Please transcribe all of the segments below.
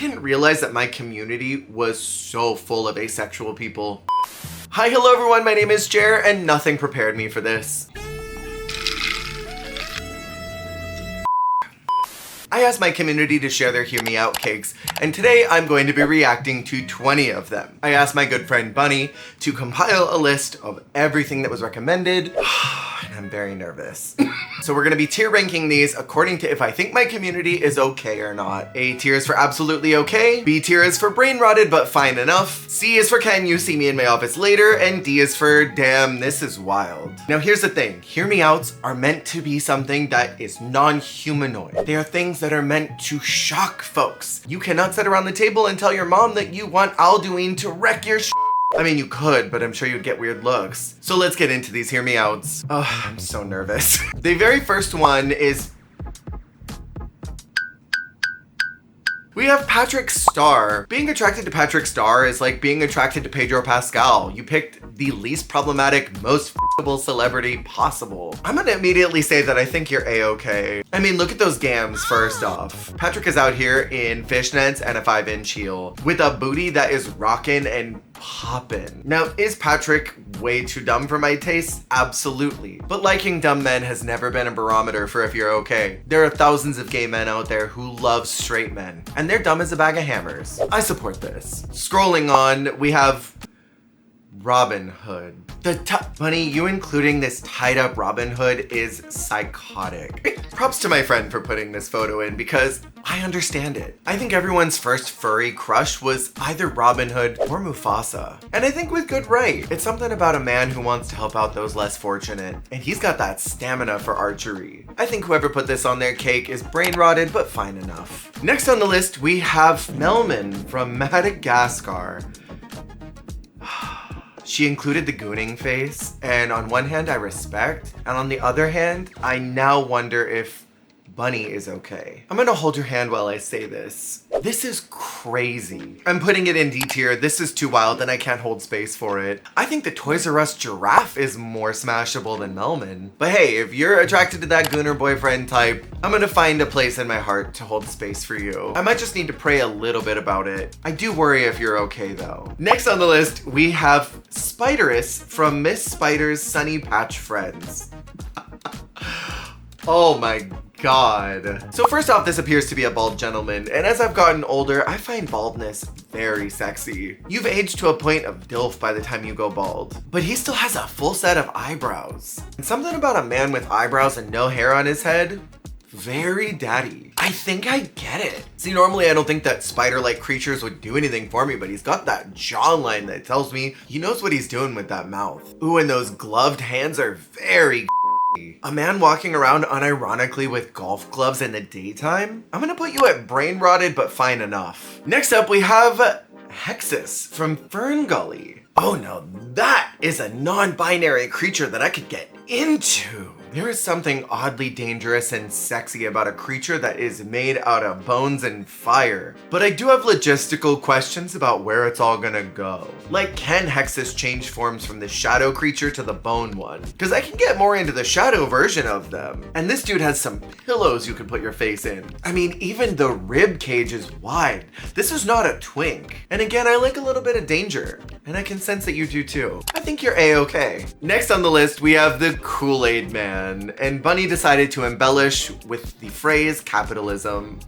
didn't realize that my community was so full of asexual people. Hi, hello everyone, my name is Jer, and nothing prepared me for this. I asked my community to share their Hear Me Out cakes, and today I'm going to be reacting to 20 of them. I asked my good friend Bunny to compile a list of everything that was recommended, and I'm very nervous. So we're gonna be tier ranking these according to if I think my community is okay or not. A tier is for absolutely okay, B tier is for brain rotted but fine enough, C is for can you see me in my office later, and D is for damn, this is wild. Now here's the thing, Hear Me Outs are meant to be something that is non-humanoid. They are things that are meant to shock folks. You cannot sit around the table and tell your mom that you want Alduin to wreck your I mean, you could, but I'm sure you'd get weird looks. So let's get into these Hear Me Outs. Oh, I'm so nervous. The very first one is... we have Patrick Star. Being attracted to Patrick Star is like being attracted to Pedro Pascal. You picked the least problematic, most f***able celebrity possible. I'm gonna immediately say that I think you're A-okay. I mean, look at those gams first off. Patrick is out here in fishnets and a 5-inch heel with a booty that is rockin' and poppin'. Now, is Patrick way too dumb for my taste? Absolutely. But liking dumb men has never been a barometer for if you're okay. There are thousands of gay men out there who love straight men, and they're dumb as a bag of hammers. I support this. Scrolling on, we have Robin Hood. Bunny, you including this tied up Robin Hood is psychotic. Props to my friend for putting this photo in because I understand it. I think everyone's first furry crush was either Robin Hood or Mufasa. And I think with good right. It's something about a man who wants to help out those less fortunate. And he's got that stamina for archery. I think whoever put this on their cake is brain rotted, but fine enough. Next on the list, we have Melman from Madagascar. She included the gooning face, and on one hand I respect, and on the other hand, I now wonder if Bunny is okay. I'm gonna hold your hand while I say this. This is crazy. I'm putting it in D tier. This is too wild and I can't hold space for it. I think the Toys R Us giraffe is more smashable than Melman. But hey, if you're attracted to that gooner boyfriend type, I'm gonna find a place in my heart to hold space for you. I might just need to pray a little bit about it. I do worry if you're okay though. Next on the list, we have Spiderus from Miss Spider's Sunny Patch Friends. Oh my God. So first off, this appears to be a bald gentleman, and as I've gotten older, I find baldness very sexy. You've aged to a point of DILF by the time you go bald, but he still has a full set of eyebrows. And something about a man with eyebrows and no hair on his head, very daddy. I think I get it. See, normally I don't think that spider-like creatures would do anything for me, but he's got that jawline that tells me he knows what he's doing with that mouth. Ooh, and those gloved hands are very a man walking around unironically with golf gloves in the daytime? I'm gonna put you at brain rotted, but fine enough. Next up, we have Hexus from Fern Gully. Oh no, that is a non-binary creature that I could get into. There is something oddly dangerous and sexy about a creature that is made out of bones and fire. But I do have logistical questions about where it's all gonna go. Like, can Hexus change forms from the shadow creature to the bone one? Because I can get more into the shadow version of them. And this dude has some pillows you could put your face in. I mean, even the rib cage is wide. This is not a twink. And again, I like a little bit of danger. And I can sense that you do too. I think you're A-okay. Next on the list, we have the Kool-Aid Man. And Bunny decided to embellish with the phrase capitalism.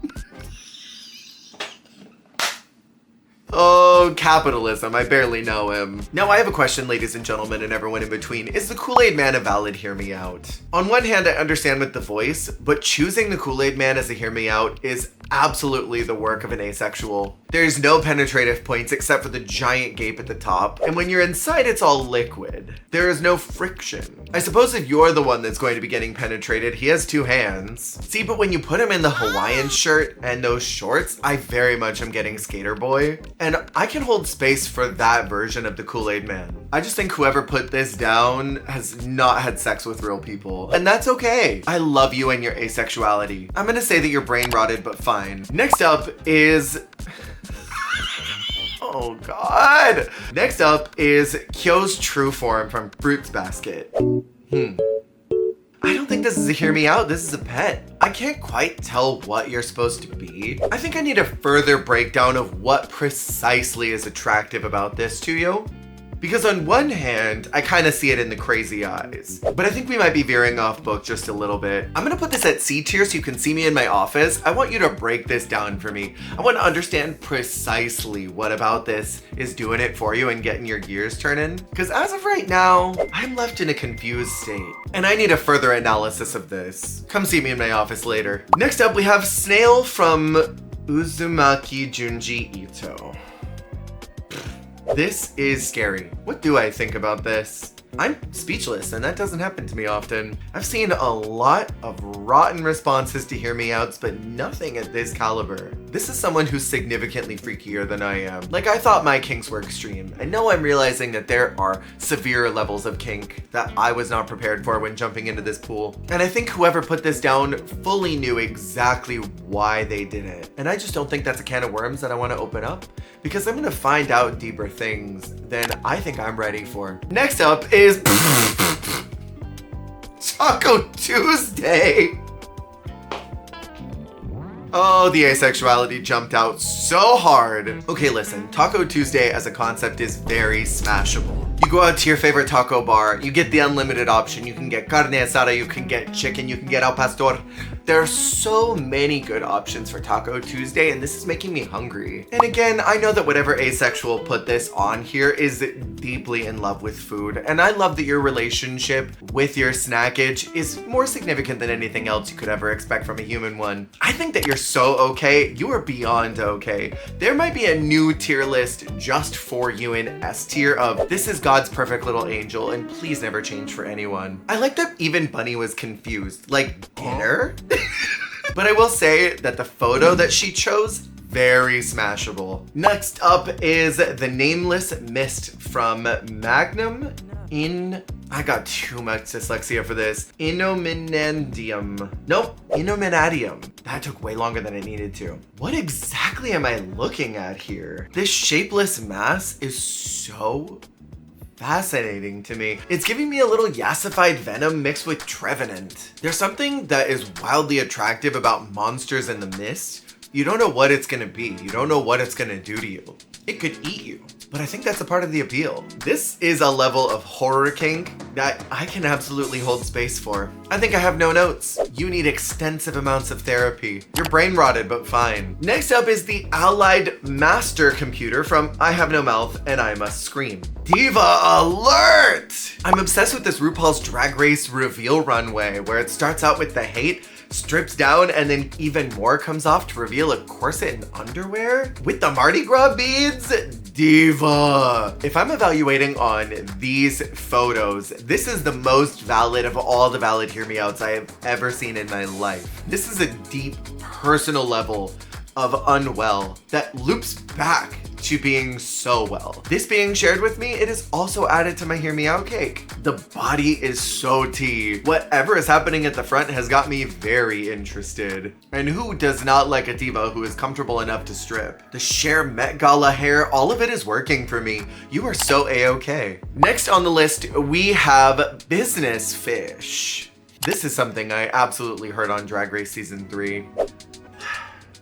Oh, capitalism, I barely know him. Now I have a question, ladies and gentlemen, and everyone in between. Is the Kool-Aid Man a valid Hear Me Out? On one hand, I understand with the voice, but choosing the Kool-Aid Man as a Hear Me Out is absolutely the work of an asexual. There's no penetrative points except for the giant gape at the top, and when you're inside, it's all liquid. There is no friction. I suppose if you're the one that's going to be getting penetrated, he has two hands. See, but when you put him in the Hawaiian shirt and those shorts, I very much am getting Skater Boy. And I can hold space for that version of the Kool-Aid Man. I just think whoever put this down has not had sex with real people. And that's okay. I love you and your asexuality. I'm gonna say that you're brain rotted, but fine. Next up is... oh God. Next up is Kyo's true form from Fruits Basket. I don't think this is a hear me out, this is a pet. I can't quite tell what you're supposed to be. I think I need a further breakdown of what precisely is attractive about this to you. Because on one hand, I kind of see it in the crazy eyes, but I think we might be veering off book just a little bit. I'm gonna put this at C tier so you can see me in my office. I want you to break this down for me. I want to understand precisely what about this is doing it for you and getting your gears turning. Because as of right now, I'm left in a confused state, and I need a further analysis of this. Come see me in my office later. Next up, we have Snail from Uzumaki Junji Ito. This is scary. What do I think about this? I'm speechless, and that doesn't happen to me often. I've seen a lot of rotten responses to hear me outs, but nothing at this caliber. This is someone who's significantly freakier than I am. Like, I thought my kinks were extreme, and now I'm realizing that there are severe levels of kink that I was not prepared for when jumping into this pool. And I think whoever put this down fully knew exactly why they did it. And I just don't think that's a can of worms that I want to open up, because I'm gonna find out deeper things than I think I'm ready for. Next up is Taco Tuesday. Oh, the asexuality jumped out so hard. Okay, listen, Taco Tuesday as a concept is very smashable. You go out to your favorite taco bar, you get the unlimited option, you can get carne asada, you can get chicken, you can get al pastor. There are so many good options for Taco Tuesday, and this is making me hungry. And again, I know that whatever asexual put this on here is deeply in love with food, and I love that your relationship with your snackage is more significant than anything else you could ever expect from a human one. I think that you're so okay. You are beyond okay. There might be a new tier list just for you in S tier of this is God's perfect little angel, and please never change for anyone. I like that even Bunny was confused. Like, dinner? But I will say that the photo that she chose, very smashable. Next up is the Nameless Mist from Magnum in... I got too much dyslexia for this. Inominadium. Nope, Inominadium. That took way longer than it needed to. What exactly am I looking at here? This shapeless mass is so fascinating to me. It's giving me a little yassified venom mixed with Trevenant. There's something that is wildly attractive about monsters in the mist. You don't know what it's gonna be. You don't know what it's gonna do to you. It could eat you, but I think that's a part of the appeal. This is a level of horror kink that I can absolutely hold space for. I think I have no notes. You need extensive amounts of therapy. You're brain rotted, but fine. Next up is the Allied Master Computer from I Have No Mouth and I Must Scream. Diva alert! I'm obsessed with this RuPaul's Drag Race reveal runway where it starts out with the hate, strips down, and then even more comes off to reveal a corset and underwear with the Mardi Gras beads. Diva. If I'm evaluating on these photos, this is the most valid of all the valid hear me outs I have ever seen in my life. This is a deep personal level of unwell that loops back to being so well. This being shared with me, it is also added to my hear me out cake. The body is so tea. Whatever is happening at the front has got me very interested. And who does not like a diva who is comfortable enough to strip? The Cher Met Gala hair, all of it is working for me. You are so a-okay. Next on the list, we have Business Fish. This is something I absolutely heard on Drag Race Season 3.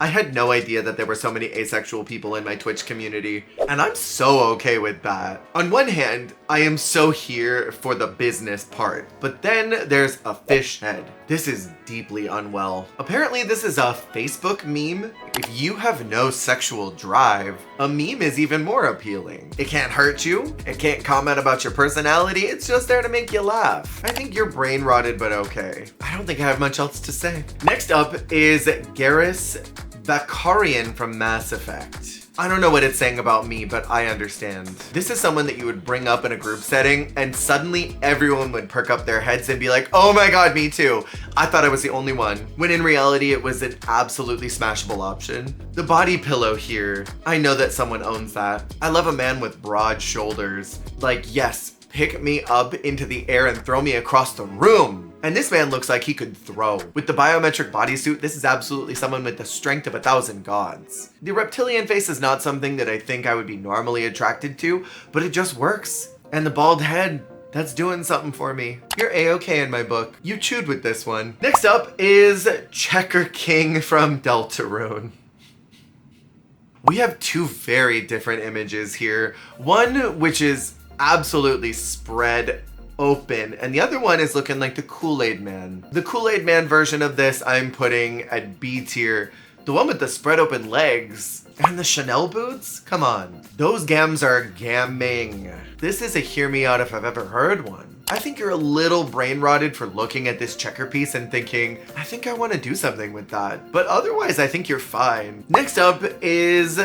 I had no idea that there were so many asexual people in my Twitch community, and I'm so okay with that. On one hand, I am so here for the business part, but then there's a fish head. This is deeply unwell. Apparently this is a Facebook meme. If you have no sexual drive, a meme is even more appealing. It can't hurt you, it can't comment about your personality, it's just there to make you laugh. I think you're brain rotted, but okay. I don't think I have much else to say. Next up is Garrus Vakarian from Mass Effect. I don't know what it's saying about me, but I understand. This is someone that you would bring up in a group setting and suddenly everyone would perk up their heads and be like, oh my god, me too. I thought I was the only one. When in reality, it was an absolutely smashable option. The body pillow here, I know that someone owns that. I love a man with broad shoulders. Like, yes, pick me up into the air and throw me across the room. And this man looks like he could throw. With the biometric bodysuit, this is absolutely someone with the strength of 1,000 gods. The reptilian face is not something that I think I would be normally attracted to, but it just works. And the bald head, That's doing something for me. You're A-okay in my book. You chewed with this one. Next up is Checker King from Deltarune. We have two very different images here. One which is absolutely spread open, and the other one is looking like the Kool-Aid Man. The Kool-Aid Man version of this I'm putting at B tier. The one with the spread open legs and the Chanel boots? Come on. Those gams are gamming. This is a hear me out if I've ever heard one. I think you're a little brain rotted for looking at this checker piece and thinking, I think I want to do something with that. But otherwise, I think you're fine. Next up is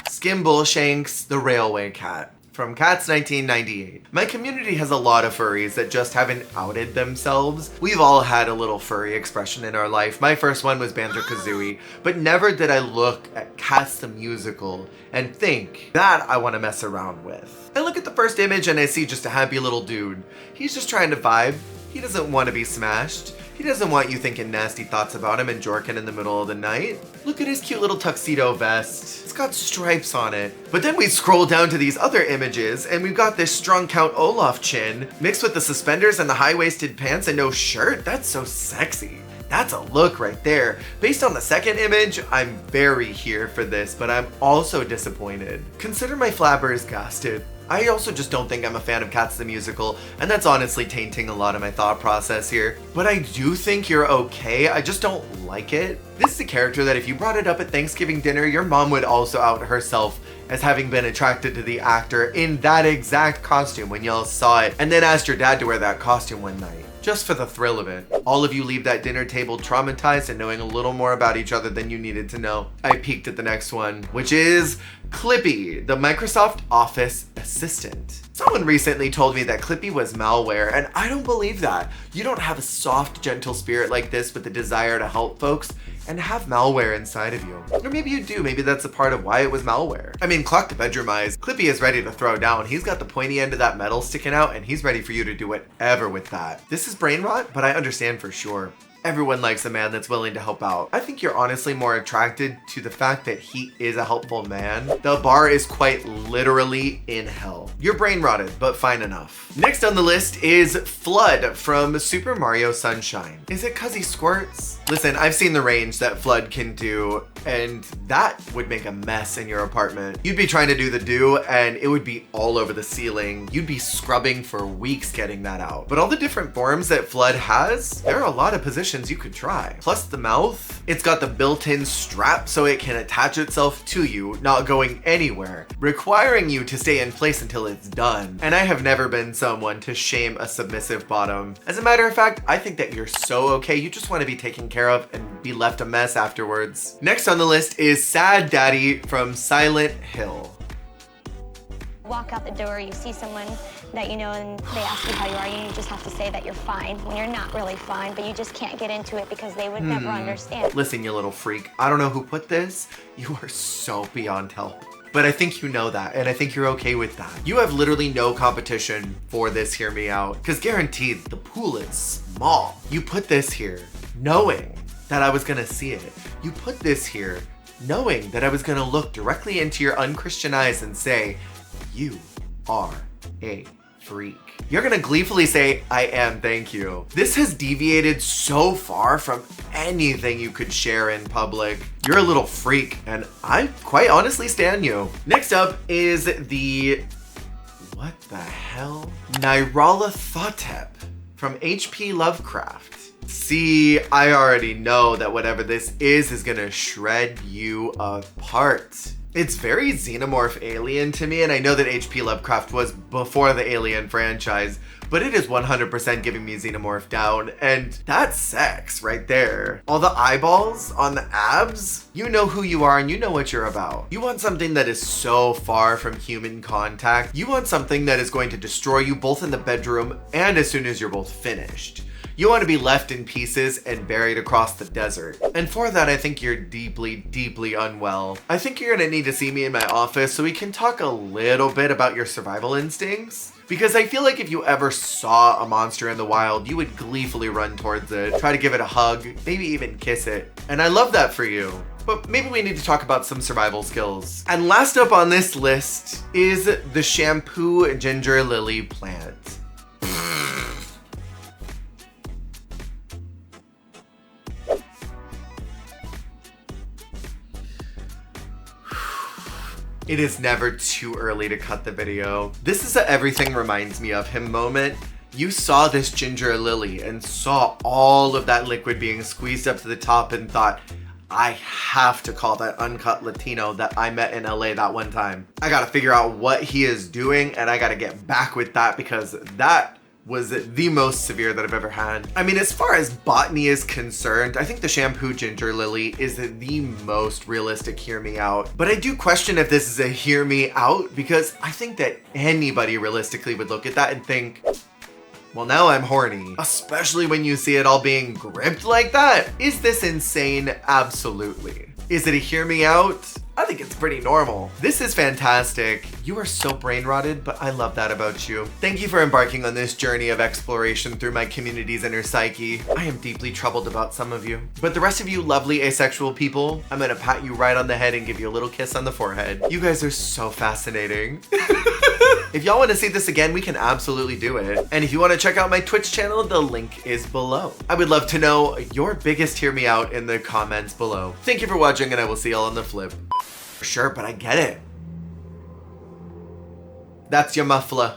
Skimbleshanks the Railway Cat from Cats 1998. My community has a lot of furries that just haven't outed themselves. We've all had a little furry expression in our life. My first one was Banjo-Kazooie, but never did I look at Cats the Musical and think, that I want to mess around with. I look at the first image and I see just a happy little dude. He's just trying to vibe. He doesn't want to be smashed. He doesn't want you thinking nasty thoughts about him and jorking in the middle of the night. Look at his cute little tuxedo vest. It's got stripes on it. But then we scroll down to these other images and we've got this strong Count Olaf chin mixed with the suspenders and the high-waisted pants and no shirt. That's so sexy. That's a look right there. Based on the second image, I'm very here for this, but I'm also disappointed. Consider my flabbers gasted. I also just don't think I'm a fan of Cats the Musical, and that's honestly tainting a lot of my thought process here. But I do think you're okay, I just don't like it. This is a character that if you brought it up at Thanksgiving dinner, your mom would also out herself as having been attracted to the actor in that exact costume when y'all saw it, and then asked your dad to wear that costume one night. Just for the thrill of it. All of you leave that dinner table traumatized and knowing a little more about each other than you needed to know. I peeked at the next one, which is Clippy, the Microsoft Office assistant. Someone recently told me that Clippy was malware, and I don't believe that. You don't have a soft, gentle spirit like this with the desire to help folks and have malware inside of you. Or maybe you do, maybe that's a part of why it was malware. I mean, clock the bedroom eyes. Clippy is ready to throw down. He's got the pointy end of that metal sticking out and he's ready for you to do whatever with that. This is brain rot, but I understand for sure. Everyone likes a man that's willing to help out. I think you're honestly more attracted to the fact that he is a helpful man. The bar is quite literally in hell. You're brain rotted, but fine enough. Next on the list is Flood from Super Mario Sunshine. Is it 'cause he squirts? Listen, I've seen the range that Flood can do, and that would make a mess in your apartment. You'd be trying to do the do, and it would be all over the ceiling. You'd be scrubbing for weeks getting that out. But all the different forms that Flood has, there are a lot of positions you could try. Plus the mouth, it's got the built-in strap so it can attach itself to you, not going anywhere, requiring you to stay in place until it's done. And I have never been someone to shame a submissive bottom. As a matter of fact, I think that you're so okay, you just want to be taken care of and be left a mess afterwards. Next on the list is Sad Daddy from Silent Hill. Walk out the door, you see someone that you know and they ask you how you are, and you just have to say that you're fine when you're not really fine, but you just can't get into it because they would never understand. Listen, you little freak. I don't know who put this. You are so beyond help. But I think you know that, and I think you're okay with that. You have literally no competition for this Hear Me Out, because guaranteed the pool is small. You put this here knowing that I was gonna see it. You put this here knowing that I was gonna look directly into your unchristian eyes and say, you are a freak. You're gonna gleefully say, I am, thank you. This has deviated so far from anything you could share in public. You're a little freak, and I quite honestly stan you. Next up is the, what the hell? Nyarlathotep from H.P. Lovecraft. See, I already know that whatever this is gonna shred you apart. It's very xenomorph alien to me, and I know that H.P. Lovecraft was before the Alien franchise, but it is 100% giving me xenomorph down, and that's sex right there. All the eyeballs on the abs, you know who you are and you know what you're about. You want something that is so far from human contact. You want something that is going to destroy you both in the bedroom and as soon as you're both finished. You want to be left in pieces and buried across the desert. And for that, I think you're deeply, deeply unwell. I think you're gonna need to see me in my office so we can talk a little bit about your survival instincts. Because I feel like if you ever saw a monster in the wild, you would gleefully run towards it, try to give it a hug, maybe even kiss it. And I love that for you. But maybe we need to talk about some survival skills. And last up on this list is the shampoo ginger lily plant. It is never too early to cut the video. This is a everything reminds me of him moment. You saw this ginger lily and saw all of that liquid being squeezed up to the top and thought, I have to call that uncut Latino that I met in LA that one time. I gotta figure out what he is doing and I gotta get back with that because that was the most severe that I've ever had. I mean, as far as botany is concerned, I think the shampoo ginger lily is the most realistic hear me out. But I do question if this is a hear me out because I think that anybody realistically would look at that and think, well, now I'm horny. Especially when you see it all being gripped like that. Is this insane? Absolutely. Is it a hear me out? I think it's pretty normal. This is fantastic. You are so brain rotted, but I love that about you. Thank you for embarking on this journey of exploration through my community's inner psyche. I am deeply troubled about some of you. But the rest of you lovely asexual people, I'm gonna pat you right on the head and give you a little kiss on the forehead. You guys are so fascinating. If y'all want to see this again, we can absolutely do it. And if you want to check out my Twitch channel, the link is below. I would love to know your biggest hear me out in the comments below. Thank you for watching and I will see y'all on the flip. Sure, but I get it. That's your muffler.